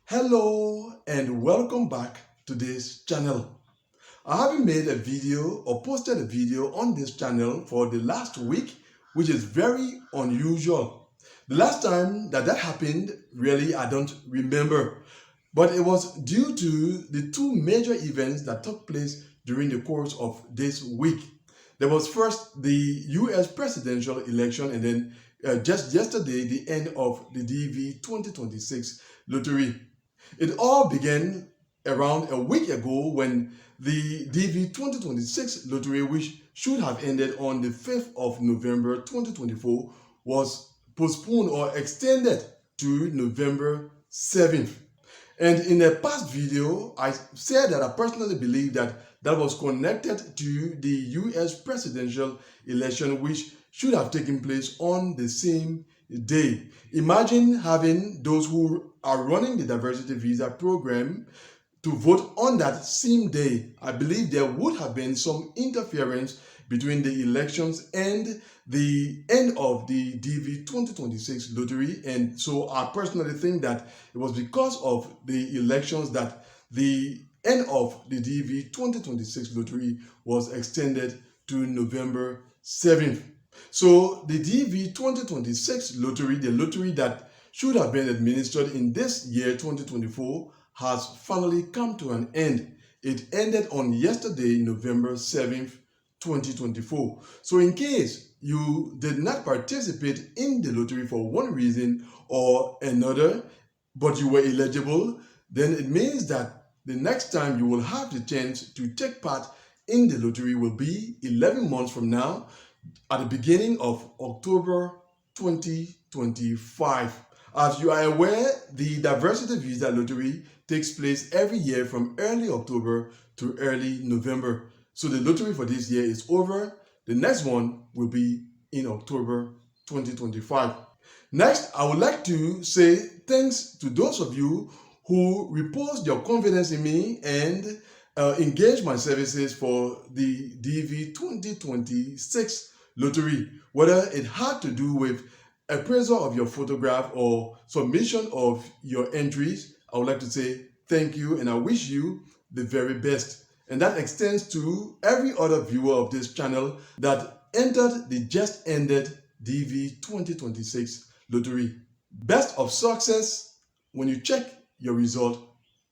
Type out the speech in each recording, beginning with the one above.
Hello and welcome back to this channel. I haven't made a video or posted a video on this channel for the last week, which is very unusual. The last time that happened, really, I don't remember. But it was due to the two major events that took place during the course of this week. There was first the US presidential election, and then just yesterday, the end of the DV 2026 lottery. It all began around a week ago when the DV 2026 lottery, which should have ended on the 5th of November 2024, was postponed or extended to November 7th. And in a past video, I said that I personally believe that was connected to the US presidential election, which should have taken place on the same day. Imagine having those who are running the diversity visa program to vote on that same day. I believe there would have been some interference between the elections and the end of the DV 2026 lottery. And so I personally think that it was because of the elections that the end of the DV 2026 lottery was extended to November 7th. So the DV 2026 lottery, the lottery that should have been administered in this year 2024, has finally come to an end. It ended on yesterday, November 7th, 2024. So in case you did not participate in the lottery for one reason or another, but you were eligible, then it means that the next time you will have the chance to take part in the lottery will be 11 months from now, at the beginning of October 2025. As you are aware, the Diversity Visa Lottery takes place every year from early October to early November. So the lottery for this year is over. The next one will be in October 2025. Next, I would like to say thanks to those of you who reposed your confidence in me and engage my services for the DV 2026 lottery, whether it had to do with appraisal of your photograph or submission of your entries. I would like to say thank you and I wish you the very best. And that extends to every other viewer of this channel that entered the just ended DV 2026 lottery. Best of success when you check your result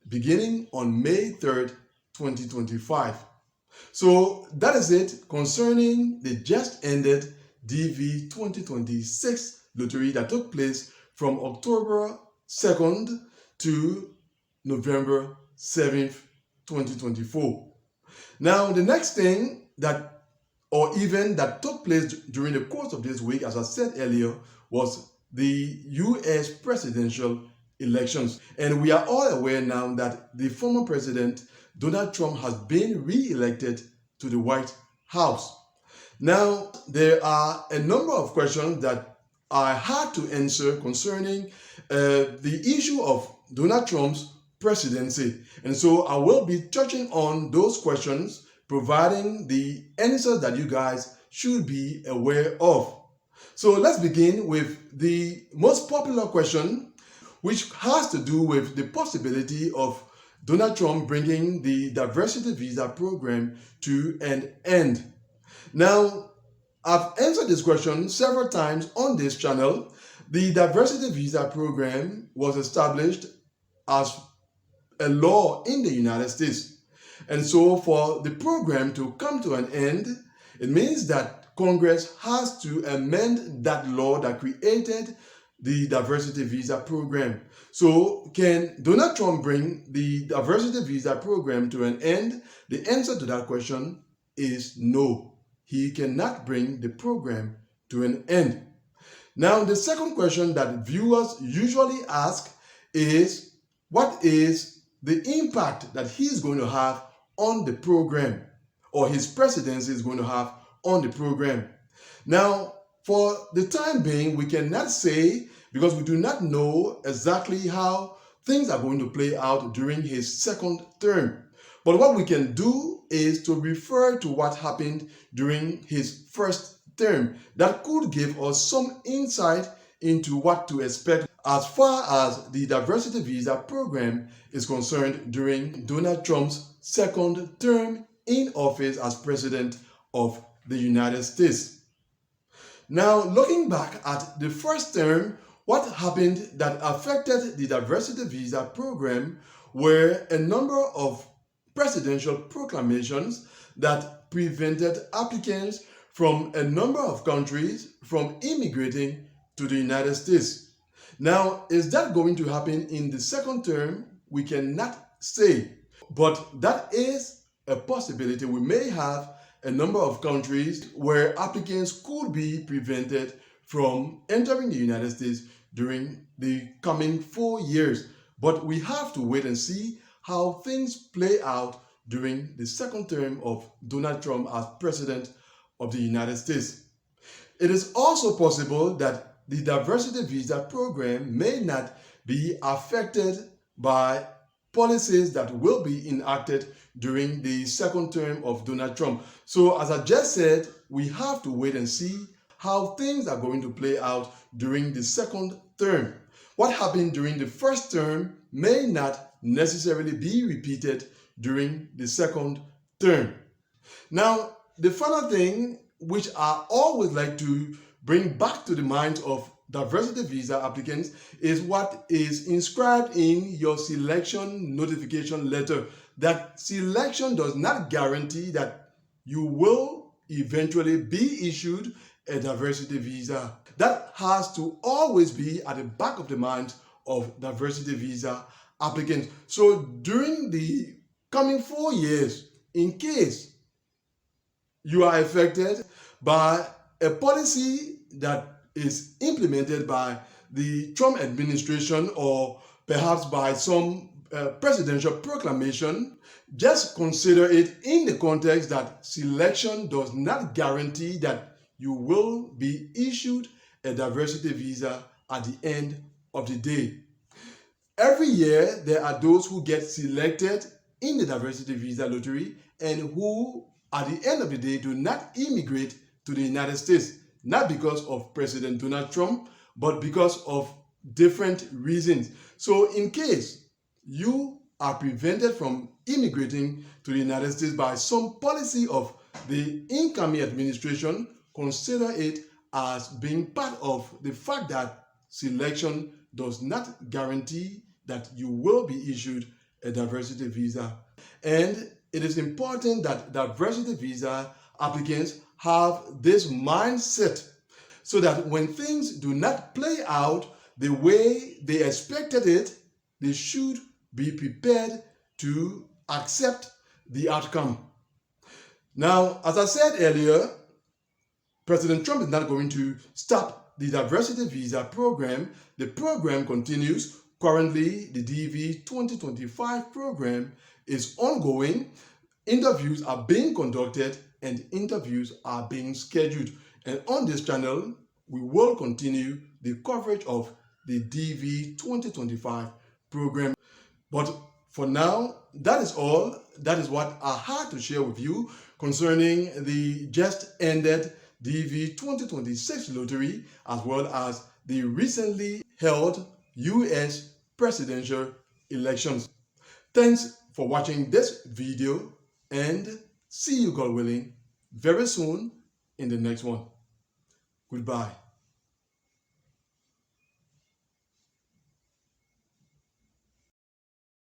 beginning on May 3rd, 2025. So that is it concerning the just ended DV 2026 lottery that took place from October 2nd to November 7th, 2024. Now, the next thing that or event that took place during the course of this week, as I said earlier, was the US presidential elections. And we are all aware now that the former president, Donald Trump, has been re-elected to the White House. Now, there are a number of questions that I had to answer concerning the issue of Donald Trump's presidency. And so I will be touching on those questions, providing the answers that you guys should be aware of. So let's begin with the most popular question, which has to do with the possibility of Donald Trump bringing the diversity visa program to an end. Now, I've answered this question several times on this channel. The diversity visa program was established as a law in the United States. And so for the program to come to an end, it means that Congress has to amend that law that created the diversity visa program. So can Donald Trump bring the diversity visa program to an end? The answer to that question is no. He cannot bring the program to an end. Now, the second question that viewers usually ask is, what is the impact that he's going to have on the program, or his presidency is going to have on the program? Now, for the time being, we cannot say, because we do not know exactly how things are going to play out during his second term. But what we can do is to refer to what happened during his first term. That could give us some insight into what to expect as far as the diversity visa program is concerned during Donald Trump's second term in office as president of the United States. Now, looking back at the first term, what happened that affected the diversity visa program were a number of presidential proclamations that prevented applicants from a number of countries from immigrating to the United States. Now, is that going to happen in the second term? We cannot say, but that is a possibility. We may have a number of countries where applicants could be prevented from entering the United States during the coming 4 years. But we have to wait and see how things play out during the second term of Donald Trump as president of the United States. It is also possible that the diversity visa program may not be affected by policies that will be enacted during the second term of Donald Trump. So as I just said, we have to wait and see how things are going to play out during the second term. What happened during the first term may not necessarily be repeated during the second term. Now, the final thing which I always like to bring back to the minds of diversity visa applicants is what is inscribed in your selection notification letter. That selection does not guarantee that you will eventually be issued a diversity visa. That has to always be at the back of the mind of diversity visa applicants. So during the coming 4 years, in case you are affected by a policy that is implemented by the Trump administration or perhaps by some presidential proclamation, just consider it in the context that selection does not guarantee that you will be issued a diversity visa at the end of the day. Every year, there are those who get selected in the diversity visa lottery and who, at the end of the day, do not immigrate to the United States, not because of President Donald Trump, but because of different reasons. So in case you are prevented from immigrating to the United States by some policy of the incoming administration, consider it as being part of the fact that selection does not guarantee that you will be issued a diversity visa. And it is important that diversity visa applicants have this mindset so that when things do not play out the way they expected it, they should be prepared to accept the outcome. Now, as I said earlier, President Trump is not going to stop the diversity visa program. The program continues. Currently, the DV 2025 program is ongoing. Interviews are being conducted and interviews are being scheduled. And on this channel, we will continue the coverage of the DV 2025 program. But for now, that is all. That is what I had to share with you concerning the just ended DV 2026 lottery, as well as the recently held US presidential elections. Thanks for watching this video, and see you, God willing, very soon in the next one. Goodbye.